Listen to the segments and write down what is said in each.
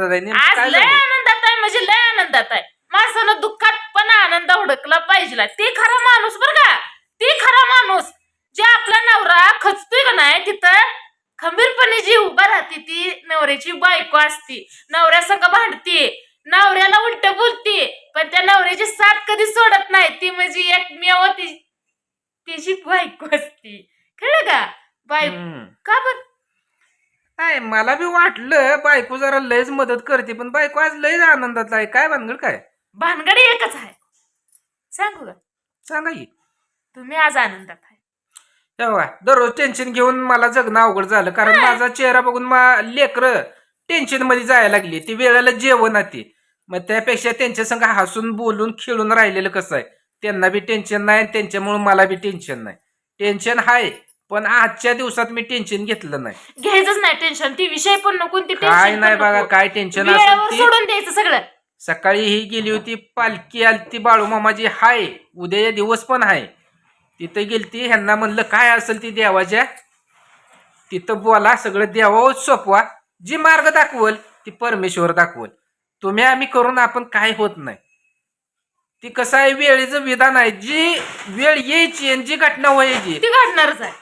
नेमकं आज काय लय झालं? आनंदात आहे, म्हणजे लय आनंदात आहे. माणसानं दुःखात पण आनंद हुडकला पाहिजे. ते खरा माणूस बर का, ते खरा माणूस जे आपला नवरा खचतोय का नाही तिथं खंबीरपणे जी उभा राहते ती नवऱ्याची बायको असते. नवऱ्या संग भांडते, नवऱ्याला उलट बोलते, पण त्या नवऱ्याची साथ कधी सोडत नाही. ती म्हणजे एकमेव तिची बायको असते. कळलं का? हम्म. का बर नाही मला बी वाटलं बायको जरा लयच मदत करते, पण बायको आज लयच आनंदात आहे. काय भानगड काय? भानगडी एकच आहे, सांगू का? सांगा की. तुम्ही आज आनंदात आहे. तेव्हा दररोज टेन्शन घेऊन मला जगणं अवघड झालं, कारण माझा चेहरा बघून लेकरं टेन्शन मध्ये जायला लागली. ती वेळेला जेवण ती, मग त्यापेक्षा त्यांच्या संग हसून बोलून खेळून राहिलेलं कसं आहे. त्यांना बी टेन्शन नाही, त्यांच्यामुळे मला बी टेन्शन नाही. टेन्शन आहे, पण आजच्या दिवसात मी टेन्शन घेतलं नाही. घ्यायचंच नाही टेन्शन. ती विषय पण नको, ती काय टेन्शन नाही पण बघा, नको. काय टेन्शन असेल वेळेवर ती. सोडून द्यायचं सगळं. सकाळी ही गेली होती, पालखी आलती बाळूमामाची हाय, उद्या दिवस पण आहे. तिथे गेलती, ह्यांना म्हणलं काय असेल ती देवाच्या तिथं बोला, सगळं देवावर सोपवा. जी मार्ग दाखवल ती परमेश्वर दाखवल. तुम्ही आम्ही करून आपण काय होत नाही. ती कसं आहे, वेळेचं विधान आहे. जी वेळ यायची आणि जी घटना व्हायची ती घडणारच आहे.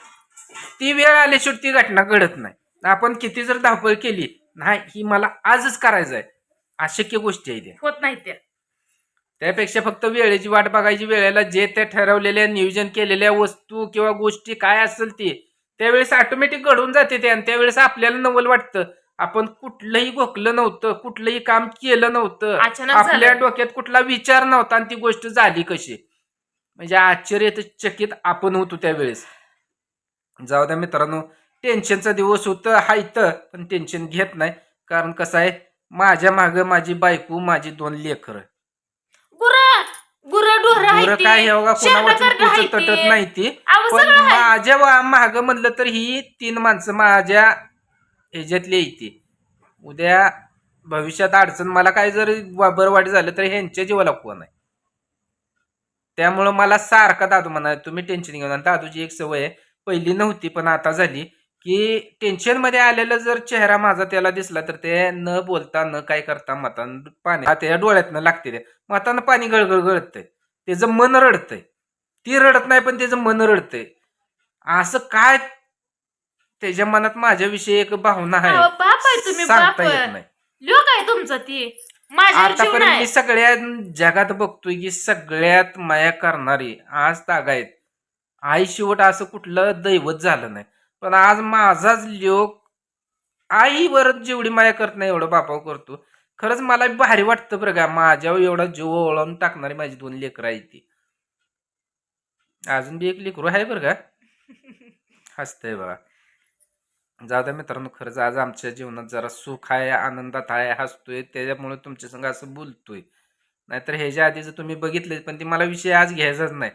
ती वेळ आल्याशिवाय ती घटना घडत नाही. आपण किती जर धावपळ केली नाही, ही मला आजच करायचं आहे, अशक्य गोष्टी आहे त्या. होत नाही त्या. त्यापेक्षा फक्त वेळेची वाट बघायची. वेळेला जे त्या ठरवलेल्या नियोजन केलेल्या वस्तू किंवा गोष्टी काय असेल ती त्यावेळेस ऑटोमॅटिक घडून जाते ते. आणि त्यावेळेस आपल्याला नवल वाटतं, आपण कुठलंही घोकलं नव्हतं, कुठलंही काम केलं नव्हतं, अचानक आपल्या झालं. डोक्यात कुठला विचार नव्हता, आणि ती गोष्ट झाली कशी. म्हणजे आश्चर्यचकित आपण होतो त्यावेळेस. जाऊ द्या मित्रांनो, टेन्शनचा दिवस होतं हायतं, पण टेन्शन घेत नाही. कारण कसं आहे, माझ्या मागं माझी बायको, माझी 2 लेकरं. गुरं ढोरं आहे गुरं ती, काय हे बघा, कोणावरची शेणखत आहे पुचत तटत ती. नाही ती. अहो पण सगळं आहे. माझ्या माग म्हणलं तर ही 3 माणसं माझ्या ह्याच्यातली येते. उद्या भविष्यात अडचण मला काय जर बरं वाईट झालं तर ह्यांच्या जीवाला कोण आहे. त्यामुळं मला सारखा दादू म्हणा, तुम्ही टेन्शन घेऊ नका. दादूची एक सवय आहे, पहिली नव्हती पण आता झाली, की टेन्शन मध्ये आलेला जर चेहरा माझा त्याला दिसला तर ते न बोलता न काय करता मतान पाणी त्या डोळ्यातनं लागते. ते मतानं पाणी गळगळ गळतंय, त्याचं मन रडतंय. ती रडत नाही पण त्याचं मन रडतंय. असं काय त्याच्या मनात माझ्याविषयी एक भावना आहे, अहो, बाप आहे तुम्ही, बाप. सांगता येत नाही. लोक आहे तुमचं ती. माझ्यावर जीवन आतापर्यंत आहे. मी सगळ्या जगात बघतोय की सगळ्यात माया करणारी आज तागायत आई. शेवट असं कुठलं दैवत झालं नाही, पण आज माझाच लोक आईवर जेवढी माया करत नाही एवढं बापावर करतो. खरंच मला भारी वाटतं बरं का, माझ्यावर एवढा जीव ओळवून टाकणारी माझी 2 लेकरं आहेत ती. अजून बी एक लेकरू आहे बरं का, हसतंय बघा. जाऊ द्या मित्रांनो, खरंच आज आमच्या जीवनात जरा सुख आहे, आनंदात आहे, हसतोय, त्याच्यामुळे तुमच्या संग असं बोलतोय. नाहीतर ह्याच्या आधीच तुम्ही बघितले, पण ती मला विषय आज घ्यायचाच नाही.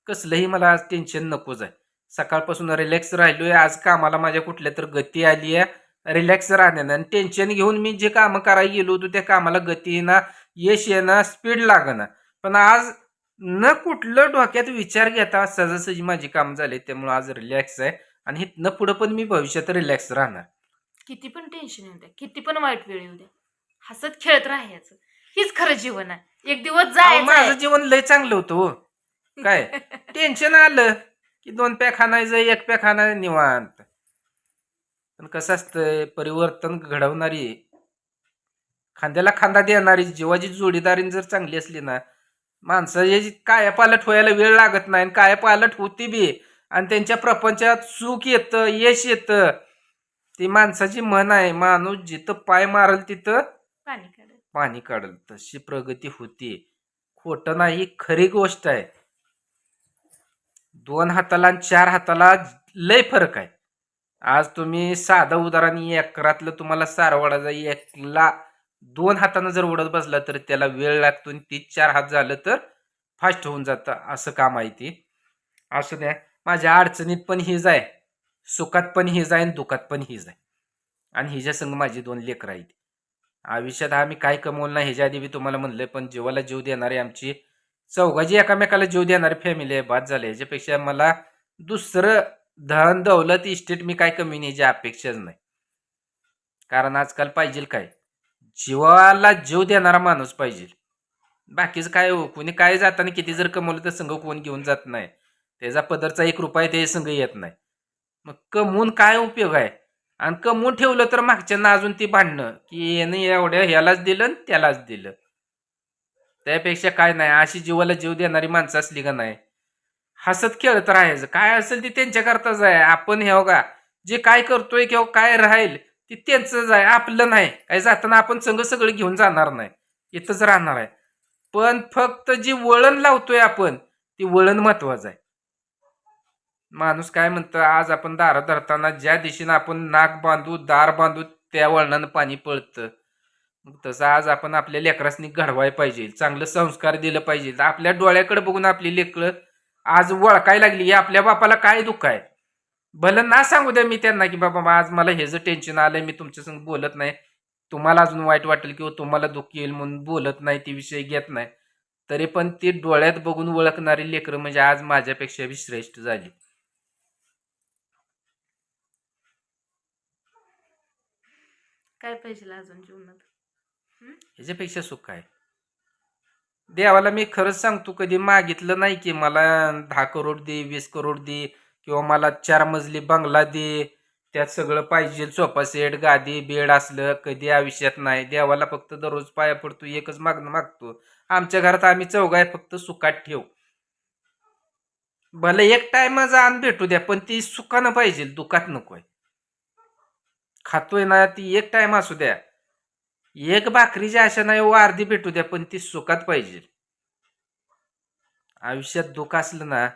कसलंही मला आज टेन्शन नकोच आहे. सकाळपासून रिलॅक्स राहिलोय. आज कामाला माझ्या कुठल्या तर गती आली आहे, रिलॅक्स राहण्यानं. आणि टेन्शन घेऊन मी जे कामं करायला गेलो होतो त्या कामाला गती येणार, यश येणार, स्पीड लागणार. पण आज न कुठलं डोक्यात विचार घेता सहजासहजी माझी काम झाले, त्यामुळे आज रिलॅक्स आहे. आणि इथनं पुढं पण मी भविष्यात रिलॅक्स राहणार. किती पण टेन्शन येऊ द्या, किती पण वाईट वेळ येऊ द्या, हसत खेळत राहायचं. हीच खरं जीवन आहे. एक दिवस अहो, जायचं माझं आहे. जीवन लय चांगलं होतं हो. काय टेन्शन आलं की 2 पॅक आणायचं, 1 पॅक आणायचं, निवांत. पण कसं असतंय, परिवर्तन घडवणारी, खांद्याला खांदा देणारी जीवाची जोडीदारी जर चांगली असली ना, माणसाची कायापालट व्हायला वेळ लागत नाही. कायापालट होती बी, आणि त्यांच्या प्रपंचात सुख येतं, यश येतं. ती माणसाची म्हण आहे, माणूस जिथं पाय मारल तिथं पाणी काढ. पाणी काढल. तशी प्रगती होती. खोटं नाही, खरी गोष्ट आहे. 2 हाताला आणि 4 हाताला लय फरक आहे. आज तुम्ही साधं उदाहरण, एकरातलं तुम्हाला सारवाडाचा एकला 2 हातानं जर उडत बसला तर त्याला वेळ लागतो, आणि 3-4 हात झालं तर फास्ट होऊन जातं. असं काम आहे ती. असू द्या, माझ्या अडचणीत पण हीच आहे, सुखात पण हीच आहे, आणि दुःखात पण हीच आहे. आणि हिच्या संग माझी 2 लेकरं आहेत. आयुष्यात आम्ही काय कमवलं नाही ह्याच्या आधी मी तुम्हाला म्हणलंय, पण जीवाला जीव देणारी आमची चौघाची एकामेकाला जीव देणारी फॅमिली आहे, बाद झाली. ह्याच्यापेक्षा मला दुसरं धन दौलत इस्टेट मी काय कमी नाही, याची अपेक्षाच नाही. कारण आजकाल पाहिजे काय, जीवाला जीव देणारा माणूस पाहिजे. बाकीचं काय हो, कोणी काय जाताना किती जर कमवलं तर संघ कोण घेऊन जात नाही. त्याचा पदरचा 1 रुपया ते संघ येत नाही. मग कमवून काय उपयोग आहे? आणि कमवून ठेवलं तर मागच्यांना अजून ती भांडणं की यानं एवढ्या ह्यालाच दिलं आणि त्यालाच दिलं. त्यापेक्षा काय नाही, अशी जीवाला जीव देणारी माणसं असली का नाही, हसत खेळत राहायचं. काय असेल ते त्यांच्याकरताच आहे. आपण हे बघा, जे काय करतोय किंवा काय राहील ते त्यांचंच आहे, आपलं नाही. काय जाताना आपण संघ सगळं घेऊन जाणार नाही, इथंच राहणार आहे. पण फक्त जी वळण लावतोय आपण, ती वळण महत्वाचं आहे. माणूस काय म्हणतं, आज आपण दारात धरताना ज्या दिशेनं आपण नाक बांधू, दार बांधू, त्या वळणानं पाणी पळतं. मग तसं आज आपण आपल्या लेकरांनी घडवाय पाहिजे, चांगलं संस्कार दिलं पाहिजे. आपल्या डोळ्याकडे बघून आपली लेकरं आज वळकाय लागली. या आपल्या बापाला काय दुःख आहे? भलं ना सांगू द्या मी त्यांना की बाबा आज मला हे जर टेन्शन आलंय, मी तुमच्या संग बोलत नाही. तुम्हाला अजून वाईट वाटेल किंवा तुम्हाला दुःख येईल म्हणून बोलत नाही, ती विषय घेत नाही. तरी पण ती डोळ्यात बघून ओळखणारी लेकरं म्हणजे आज माझ्यापेक्षा बी श्रेष्ठ झाली. काय पाहिजे अजून जीवनात? ह्याच्यापेक्षा सुख आहे. देवाला मी खरंच सांगतो, कधी मागितलं नाही की मला 10 करोड दे, 20 करोड दे किंवा मला 4 मजली बंगला दे, त्यात सगळं पाहिजे, सोफा सेट, गादी, बेड असलं कधी आयुष्यात नाही. देवाला फक्त दररोज पाया पडतो, एकच मागणं मागतो. आमच्या घरात आम्ही चौघाय, फक्त सुखात ठेव. भले एक टाइमचा अन्न भेटू द्या, पण ती सुखानं पाहिजे, दुखात नकोय. खातोय ना ती एक टाइम असू द्या, एक भाकरीची आशा नाही, अर्धी भेटू द्या, पण ती सुखात पाहिजे. आयुष्यात दुःख असलं ना,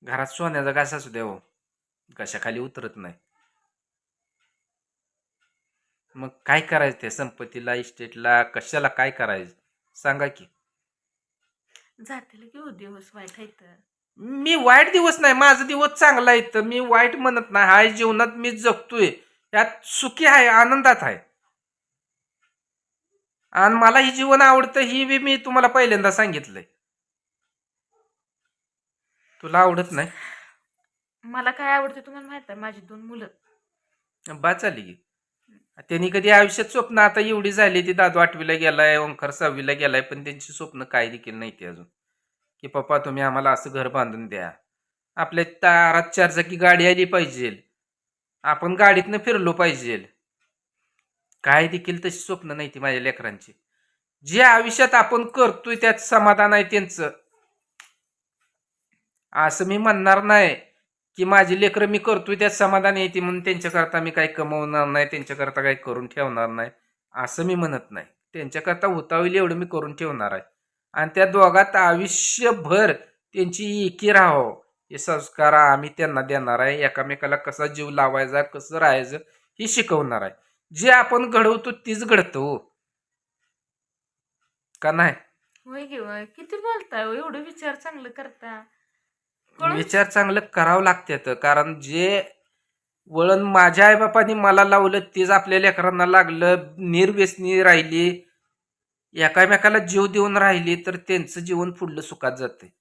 घरात सोन्याचा घास असू द्या हो, कशाखाली उतरत नाही. मग काय करायचं त्या संपत्तीला, इस्टेटला, कशाला काय करायचं सांगा की. जातील की हो दिवस वाईट आहेत. मी वाईट दिवस नाही, माझा दिवस चांगला आहे. तर मी वाईट म्हणत नाही. हाय, जीवनात मी जगतोय, यात सुखी आहे, आनंदात आहे. आणि मला ही जीवन आवडतं, ही बी मी तुम्हाला पहिल्यांदा सांगितलंय. तुला आवडत नाही? मला काय आवडते तुम्हाला माहित आहे? माझी 2 मुलं. बाद झाली की. त्यांनी कधी आयुष्यात स्वप्न, आता एवढी झाली, ती दादू 8वीला गेलाय, ओंकार 6वीला गेलाय, पण त्यांची स्वप्न काय देखील नाही ती अजून की पप्पा तुम्ही आम्हाला असं घर बांधून द्या, आपल्या दारात 4 चाकी गाडी आली पाहिजे, आपण गाडीतनं फिरलो पाहिजे. काय देखील तशी स्वप्न नाही ती माझ्या लेकरांची. जे आयुष्यात आपण करतोय त्यात समाधान आहे त्यांचं. असं मी म्हणणार नाही की माझी लेकरं मी करतोय त्यात समाधान येते म्हणून त्यांच्याकरता मी काही कमवणार नाही, त्यांच्याकरता काही करून ठेवणार नाही, असं मी म्हणत नाही. त्यांच्याकरता होता होईल एवढं मी करून ठेवणार आहे. आणि त्या दोघात आयुष्यभर त्यांची एकी राहावं हे संस्कार आम्ही त्यांना देणार आहे. एकामेकाला कसा जीव लावायचा, कसं राहायचं हे शिकवणार आहे. जे आपण घडवतो तीच घडतं हो, का नाही? होय की होय. किती बोलताय हो, एवढं विचार चांगलं करता. कळून विचार चांगलं करावं लागतं, कारण जे वळण माझ्या आईबापांनी मला लावलं तेच आपल्या लेकरांना लागलं. निर्व्यसनी राहिली, एकामेकाला जीव देऊन राहिली, तर त्यांचं जीवन पुढलं सुखात जाते.